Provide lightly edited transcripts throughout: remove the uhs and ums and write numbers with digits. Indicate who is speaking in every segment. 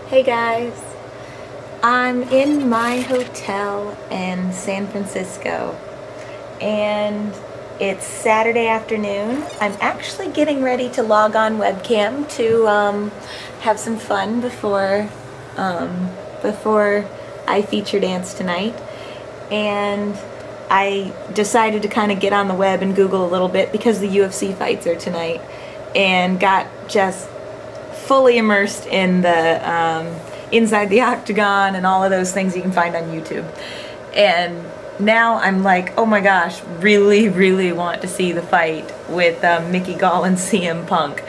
Speaker 1: Hey guys, I'm in my hotel in San Francisco and it's Saturday afternoon. I'm actually getting ready to log on webcam to have some fun before I feature dance tonight, and I decided to kind of get on the web and Google a little bit because the UFC fights are tonight, and got just fully immersed in the inside the octagon and all of those things you can find on YouTube. And now I'm like, oh my gosh, really want to see the fight with Mickey Gall and CM Punk.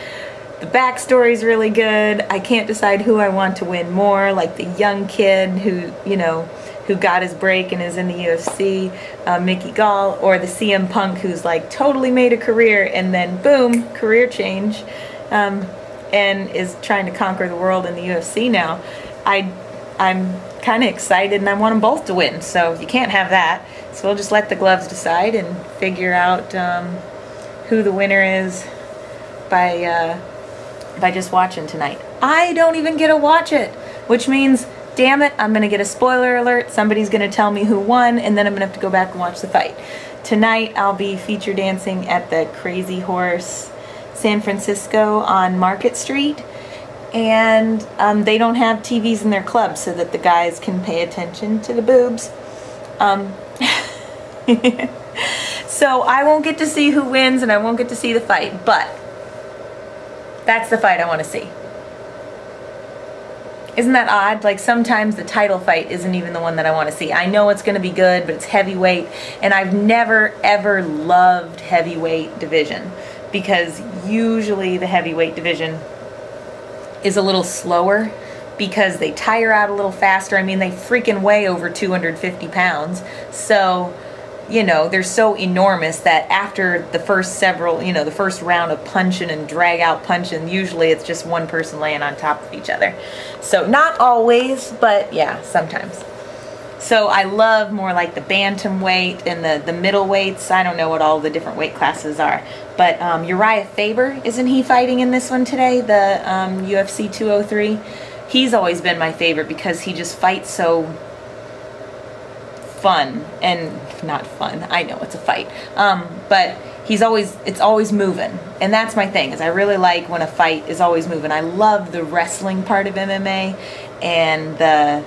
Speaker 1: The backstory's really good. I can't decide who I want to win more, like the young kid who, you know, who got his break and is in the UFC, Mickey Gall, or the CM Punk who's like totally made a career and then boom, career change, and is trying to conquer the world in the UFC now. I'm kind of excited and I want them both to win, so you can't have that. So we'll just let the gloves decide and figure out who the winner is by just watching tonight. I don't even get to watch it, which means, damn it, I'm going to get a spoiler alert. Somebody's going to tell me who won, and then I'm going to have to go back and watch the fight. Tonight I'll be feature dancing at the Crazy Horse San Francisco on Market Street, and they don't have TVs in their club so that the guys can pay attention to the boobs. So I won't get to see who wins and I won't get to see the fight, but that's the fight I want to see. Isn't that odd? Like sometimes the title fight isn't even the one that I want to see. I know it's going to be good, but it's heavyweight, and I've never ever loved heavyweight division because usually the heavyweight division is a little slower because they tire out a little faster. I mean, they freaking weigh over 250 pounds. So, you know, they're so enormous that after the first several, you know, the first round of punching and drag out punching, usually it's just one person laying on top of each other. So not always, but yeah, sometimes. So I love more like the bantamweight and the middleweights. I don't know what all the different weight classes are. But Uriah Faber, isn't he fighting in this one today? The UFC 203. He's always been my favorite because he just fights so fun. And not fun, I know it's a fight. But it's always moving. And that's my thing, is I really like when a fight is always moving. I love the wrestling part of MMA and the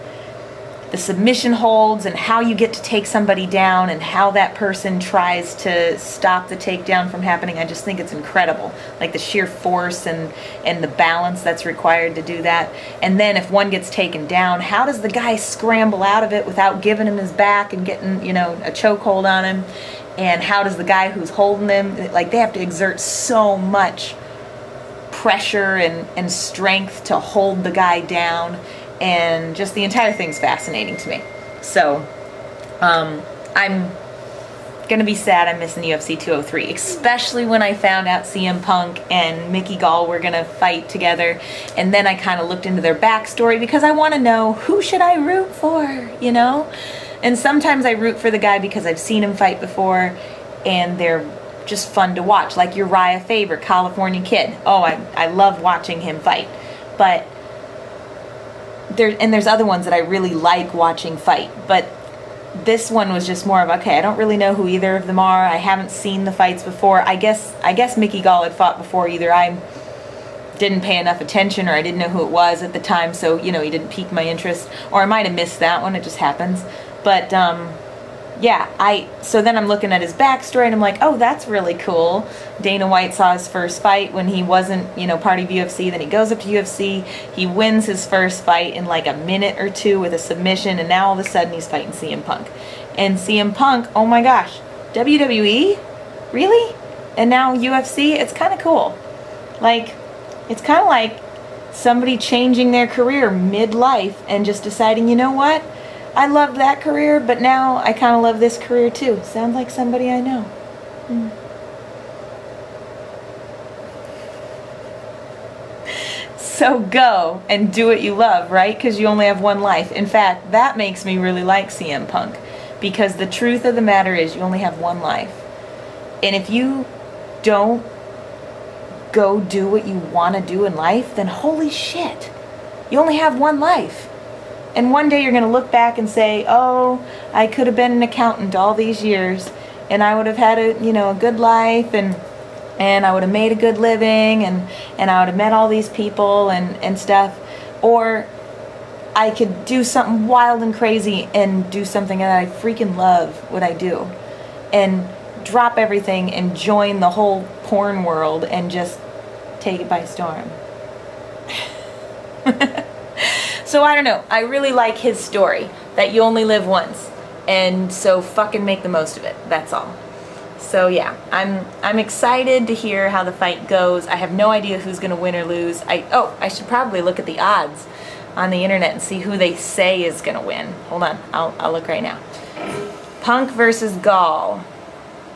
Speaker 1: submission holds and how you get to take somebody down and how that person tries to stop the takedown from happening. I just think it's incredible. Like the sheer force and the balance that's required to do that. And then if one gets taken down, how does the guy scramble out of it without giving him his back and getting, you know, a chokehold on him? And how does the guy who's holding them, like they have to exert so much pressure and strength to hold the guy down. And just the entire thing's fascinating to me. So, I'm gonna be sad I'm missing UFC 203, especially when I found out CM Punk and Mickey Gall were gonna fight together. And then I kind of looked into their backstory because I want to know, who should I root for, you know? And sometimes I root for the guy because I've seen him fight before and they're just fun to watch. Like Uriah Faber, California Kid. Oh, I love watching him fight. But there's other ones that I really like watching fight, but this one was just more of, okay, I don't really know who either of them are. I haven't seen the fights before. I guess Mickey Gall had fought before. Either I didn't pay enough attention or I didn't know who it was at the time, so, you know, he didn't pique my interest, or I might have missed that one. It just happens. But yeah, so then I'm looking at his backstory and I'm like, oh, that's really cool. Dana White saw his first fight when he wasn't, you know, part of UFC. Then he goes up to UFC. He wins his first fight in like a minute or two with a submission, and now all of a sudden he's fighting CM Punk. And CM Punk, oh my gosh, WWE? Really? And now UFC? It's kind of cool. Like, it's kind of like somebody changing their career mid-life and just deciding, you know what? I loved that career, but now I kind of love this career too. Sounds like somebody I know. So go and do what you love, right? Because you only have one life. In fact, that makes me really like CM Punk, because the truth of the matter is you only have one life. And if you don't go do what you want to do in life, then holy shit, You only have one life. And one day you're going to look back and say, oh, I could have been an accountant all these years, and I would have had a, you know, a good life, and I would have made a good living, and I would have met all these people and stuff. Or I could do something wild and crazy and do something that I freaking love what I do, and drop everything and join the whole porn world and just take it by storm. So I don't know, I really like his story, that you only live once, and so fucking make the most of it, that's all. So yeah, I'm excited to hear how the fight goes. I have no idea who's gonna win or lose. I should probably look at the odds on the internet and see who they say is gonna win. Hold on, I'll look right now. Punk versus Gall.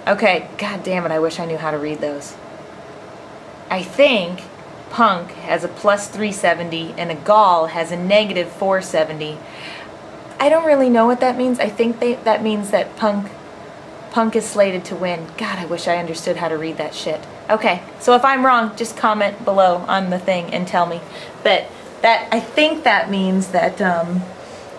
Speaker 1: Okay, god damn it, I wish I knew how to read those. I think Punk has a plus 370 and a Gall has a negative 470. I don't really know what that means. I think that means that Punk is slated to win. God, I wish I understood how to read that shit. Okay, so if I'm wrong, just comment below on the thing and tell me. But I think that means that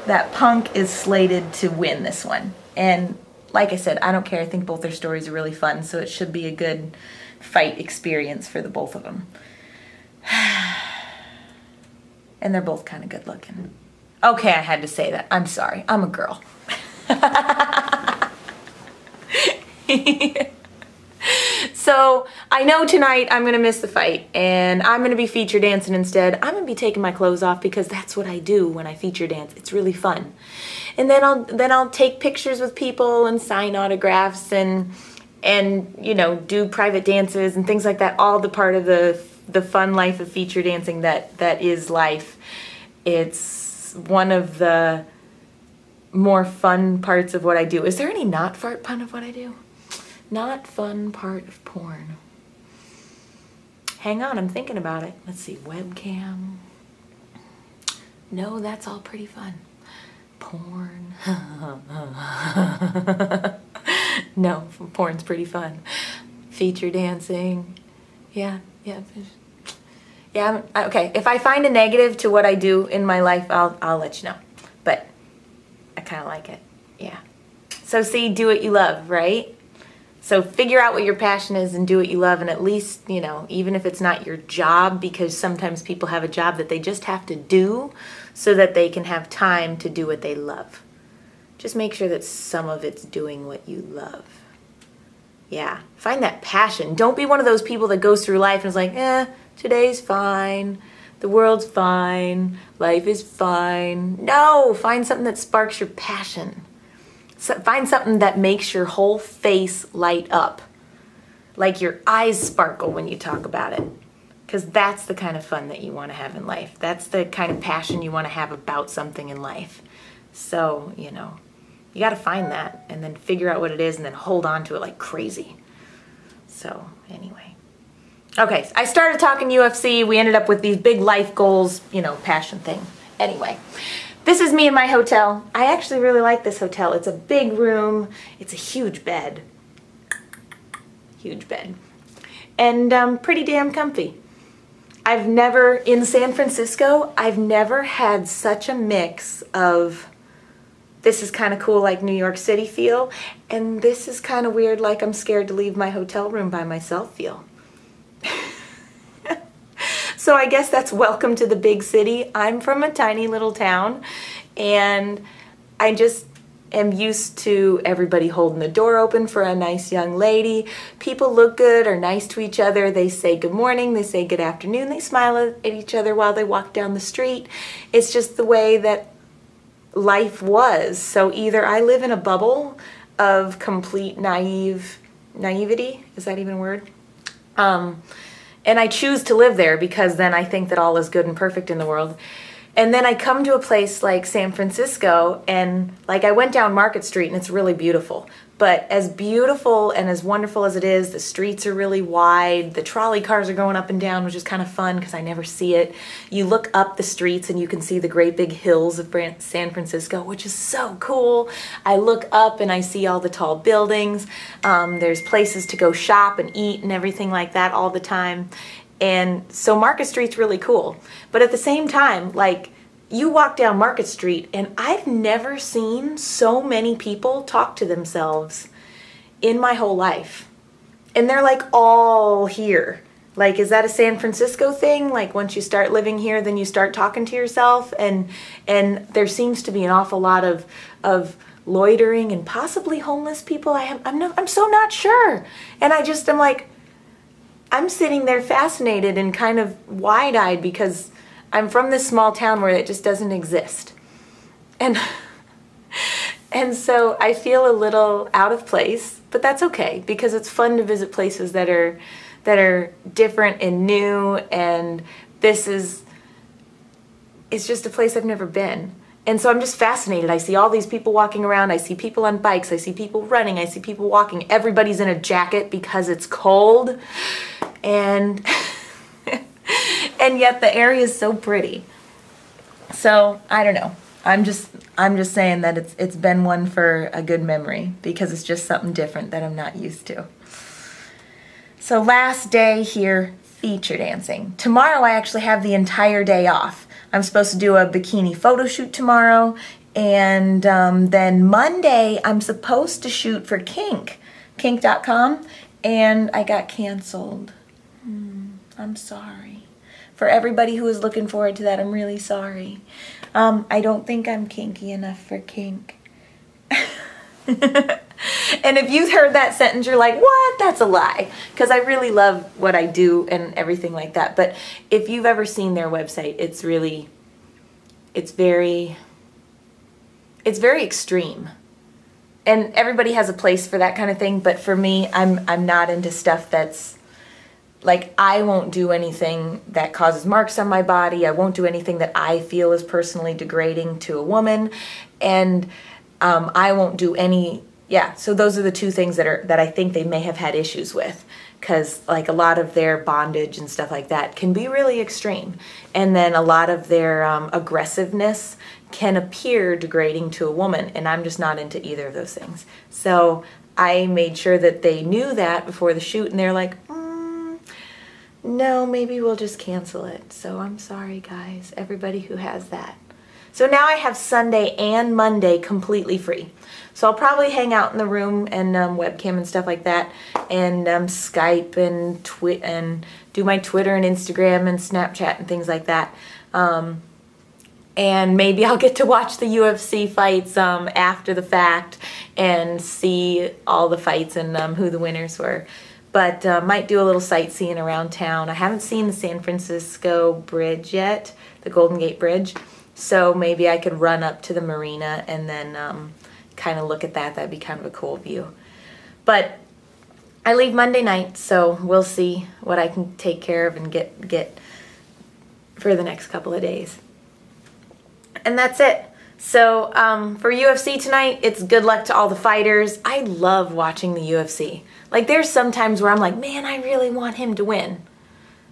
Speaker 1: that Punk is slated to win this one. And like I said, I don't care. I think both their stories are really fun, so it should be a good fight experience for the both of them. And they're both kind of good looking. Okay, I had to say that. I'm sorry. I'm a girl. So I know tonight I'm gonna miss the fight, and I'm gonna be feature dancing instead. I'm gonna be taking my clothes off because that's what I do when I feature dance. It's really fun. And then I'll take pictures with people and sign autographs and you know, do private dances and things like that. All the part of the fun life of feature dancing that is life. It's one of the more fun parts of what I do. Is there any not fart pun of what I do? Not fun part of porn. Hang on, I'm thinking about it. Let's see, webcam. No, that's all pretty fun. Porn. No, porn's pretty fun. Feature dancing. Yeah. Okay, if I find a negative to what I do in my life, I'll let you know. But I kind of like it. Yeah. So see, do what you love, right? So figure out what your passion is and do what you love, and at least, you know, even if it's not your job, because sometimes people have a job that they just have to do so that they can have time to do what they love. Just make sure that some of it's doing what you love. Yeah, find that passion. Don't be one of those people that goes through life and is like, today's fine, the world's fine, life is fine. No, find something that sparks your passion. Find something that makes your whole face light up. Like your eyes sparkle when you talk about it. Because that's the kind of fun that you want to have in life. That's the kind of passion you want to have about something in life. So, you know, you got to find that and then figure out what it is and then hold on to it like crazy. So, anyway. Okay, I started talking UFC. We ended up with these big life goals, you know, passion thing. Anyway. This is me in my hotel. I actually really like this hotel. It's a big room. It's a huge bed. Huge bed. And pretty damn comfy. In San Francisco, I've never had such a mix of this is kind of cool like New York City feel, and this is kind of weird like I'm scared to leave my hotel room by myself feel. So I guess that's welcome to the big city. I'm from a tiny little town, and I just am used to everybody holding the door open for a nice young lady. People look good, are nice to each other. They say good morning, they say good afternoon, they smile at each other while they walk down the street. It's just the way that life was. So either I live in a bubble of complete naivety, is that even a word? And I choose to live there because then I think that all is good and perfect in the world. And then I come to a place like San Francisco, and like I went down Market Street and it's really beautiful. But as beautiful and as wonderful as it is, the streets are really wide, the trolley cars are going up and down, which is kind of fun because I never see it. You look up the streets and you can see the great big hills of San Francisco, which is so cool. I look up and I see all the tall buildings. There's places to go shop and eat and everything like that all the time. And so Market Street's really cool. But at the same time, like, you walk down Market Street and I've never seen so many people talk to themselves in my whole life. And they're like all here. Like, is that a San Francisco thing? Like, once you start living here, then you start talking to yourself, and there seems to be an awful lot of loitering and possibly homeless people. I'm so not sure. And I'm like, I'm sitting there fascinated and kind of wide-eyed because I'm from this small town where it just doesn't exist. And so I feel a little out of place, but that's okay because it's fun to visit places that are different and new, and it's just a place I've never been. And so I'm just fascinated. I see all these people walking around, I see people on bikes, I see people running, I see people walking. Everybody's in a jacket because it's cold, and and yet the area is so pretty. So I don't know. I'm just saying that it's been one for a good memory because it's just something different that I'm not used to. So last day here, feature dancing. Tomorrow I actually have the entire day off. I'm supposed to do a bikini photo shoot tomorrow, and then Monday I'm supposed to shoot for kink.com, and I got canceled. I'm sorry. For everybody who was looking forward to that, I'm really sorry. I don't think I'm kinky enough for kink. And if you've heard that sentence, you're like, what? That's a lie. Because I really love what I do and everything like that. But if you've ever seen their website, it's very extreme. And everybody has a place for that kind of thing. But for me, I'm not into stuff that's, like, I won't do anything that causes marks on my body. I won't do anything that I feel is personally degrading to a woman. And I won't do any, yeah, so those are the two things that I think they may have had issues with, because like a lot of their bondage and stuff like that can be really extreme, and then a lot of their aggressiveness can appear degrading to a woman, and I'm just not into either of those things. So I made sure that they knew that before the shoot, and they're like, no, maybe we'll just cancel it. So I'm sorry, guys, everybody who has that. So now I have Sunday and Monday completely free. So I'll probably hang out in the room and webcam and stuff like that, and Skype and do my Twitter and Instagram and Snapchat and things like that. And maybe I'll get to watch the UFC fights after the fact and see all the fights and who the winners were. But might do a little sightseeing around town. I haven't seen the San Francisco Bridge yet, the Golden Gate Bridge. So maybe I could run up to the marina and then kind of look at that. That'd be kind of a cool view. But I leave Monday night, so we'll see what I can take care of and get for the next couple of days. And that's it. So for UFC tonight, it's good luck to all the fighters. I love watching the UFC. Like, there's some times where I'm like, man, I really want him to win.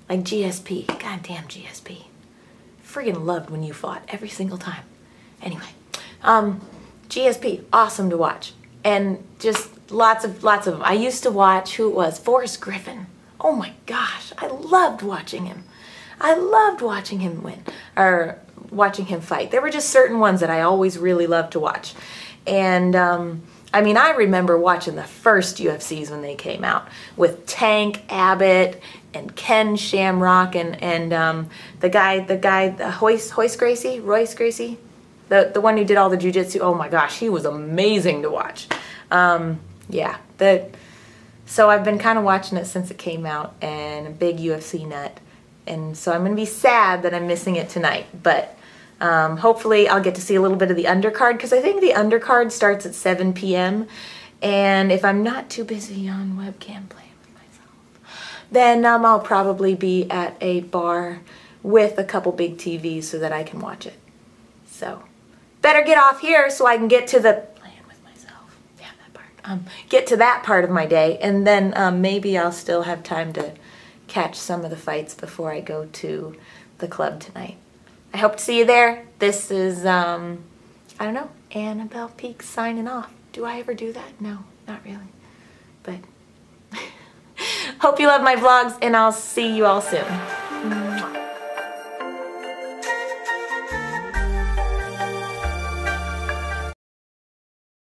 Speaker 1: Like GSP. Goddamn GSP. Friggin' loved when you fought every single time. Anyway, GSP, awesome to watch. And just lots of them. I used to watch, who it was, Forrest Griffin. Oh my gosh, I loved watching him. I loved watching him win, or watching him fight. There were just certain ones that I always really loved to watch. And I mean, I remember watching the first UFCs when they came out with Tank Abbott and Ken Shamrock and the guy, Royce Gracie, the one who did all the jiu-jitsu. Oh my gosh, he was amazing to watch. Yeah, so I've been kind of watching it since it came out, and a big UFC nut. And so I'm going to be sad that I'm missing it tonight, but hopefully I'll get to see a little bit of the undercard, because I think the undercard starts at 7 p.m. And if I'm not too busy on webcam playing with myself, then I'll probably be at a bar with a couple big TVs so that I can watch it. So better get off here so I can get to the playing with myself. Yeah, that part. Get to that part of my day, and then maybe I'll still have time to catch some of the fights before I go to the club tonight. I hope to see you there. This is, I don't know, Annabelle Peaks signing off. Do I ever do that? No, not really. But Hope you love my vlogs, and I'll see you all soon.